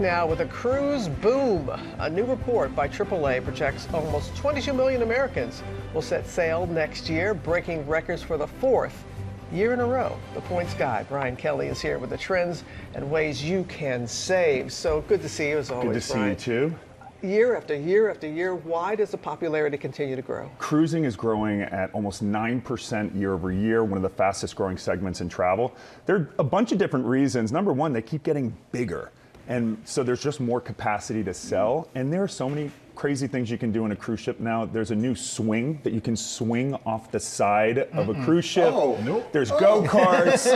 Now, with a cruise boom, a new report by AAA projects almost 22 million Americans will set sail next year, breaking records for the fourth year in a row. The Points guy, Brian Kelly, is here with the trends and ways you can save. So good to see you as always, Good to Brian. see you too. Year after year after year, why does the popularity continue to grow? Cruising is growing at almost 9% year over year, one of the fastest growing segments in travel. There are a bunch of different reasons. Number one, they keep getting bigger. And so there's just more capacity to sell. And there are so many crazy things you can do in a cruise ship now. There's a new swing that you can swing off the side of a cruise ship. Oh, nope. There's go-karts.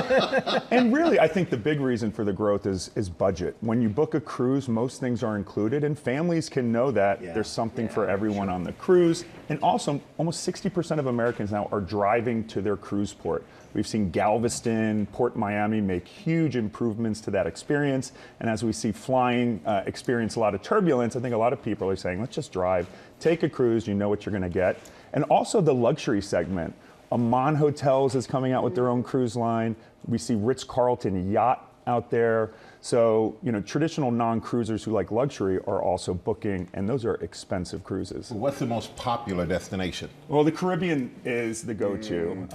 And really, I think the big reason for the growth is budget. When you book a cruise, most things are included, and families can know that there's something for everyone on the cruise. And also, almost 60% of Americans now are driving to their cruise port. We've seen Galveston, Port Miami make huge improvements to that experience. And as we see flying experience a lot of turbulence, I think a lot of people are saying, let's just drive, take a cruise, you know what you're going to get. And also the luxury segment. Aman Hotels is coming out with their own cruise line. We see Ritz-Carlton Yacht out there. So, you know, traditional non-cruisers who like luxury are also booking, and those are expensive cruises. What's the most popular destination? Well, the Caribbean is the go-to.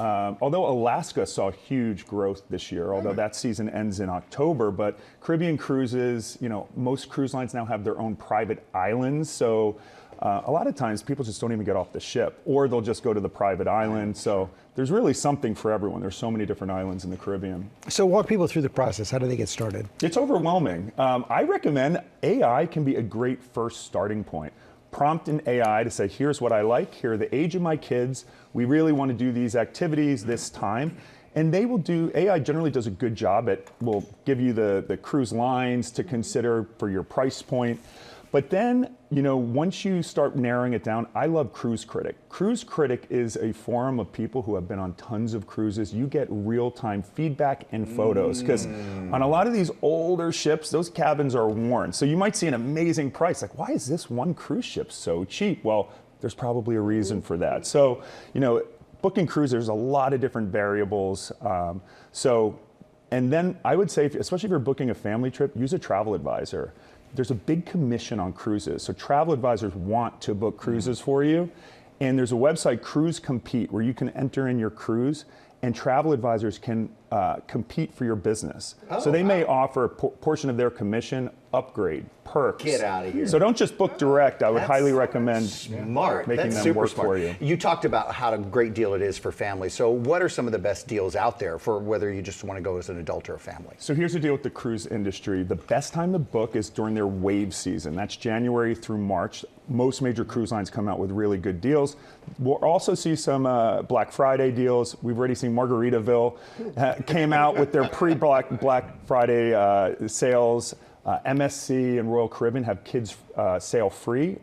Although Alaska saw huge growth this year, although that season ends in October, but Caribbean cruises, you know, most cruise lines now have their own private islands. So a lot of times people just don't even get off the ship, or they'll just go to the private island. So there's really something for everyone. There's so many different islands in the Caribbean. So walk people through the process. How do they get started? It's overwhelming. I recommend AI can be a great first starting point. Prompt an AI to say, here's what I like, here are the age of my kids, we really want to do these activities this time. And they will do, AI generally does a good job will give you the cruise lines to consider for your price point. But then, you know, once you start narrowing it down, I love Cruise Critic. Cruise Critic is a forum of people who have been on tons of cruises. You get real-time feedback and photos, because on a lot of these older ships, those cabins are worn. So you might see an amazing price, like, why is this one cruise ship so cheap? Well, there's probably a reason for that. So, you know, booking cruise, there's a lot of different variables. And then I would say, especially if you're booking a family trip, use a travel advisor. There's a big commission on cruises. So travel advisors want to book cruises for you. And there's a website, Cruise Compete, where you can enter in your cruise, and travel advisors can compete for your business. So they may offer a portion of their commission, upgrade, perks. Get out of here. So don't just book direct. I would highly recommend making them work for you. You talked about how a great deal it is for families. So what are some of the best deals out there for whether you just want to go as an adult or a family? So here's the deal with the cruise industry. The best time to book is during their wave season. That's January through March. Most major cruise lines come out with really good deals. We'll also see some Black Friday deals. We've already seen Margaritaville came out with their pre-Black Friday sales. MSC and Royal Caribbean have kids sail free.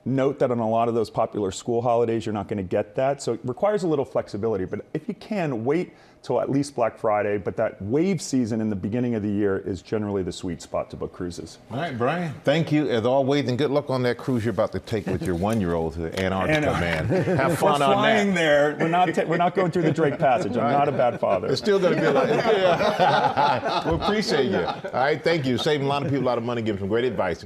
Note that on a lot of those popular school holidays, you're not going to get that. So it requires a little flexibility. But if you can, wait till at least Black Friday. But that wave season in the beginning of the year is generally the sweet spot to book cruises. All right, Brian, thank you as always, and good luck on that cruise you're about to take with your one-year-old to Antarctica, man. Have fun on that. We're flying there. We're not going through the Drake Passage. I'm not a bad father. It's still going to be a lot. We appreciate you. All right, thank you. Saving a lot of people a lot of money, giving some great advice.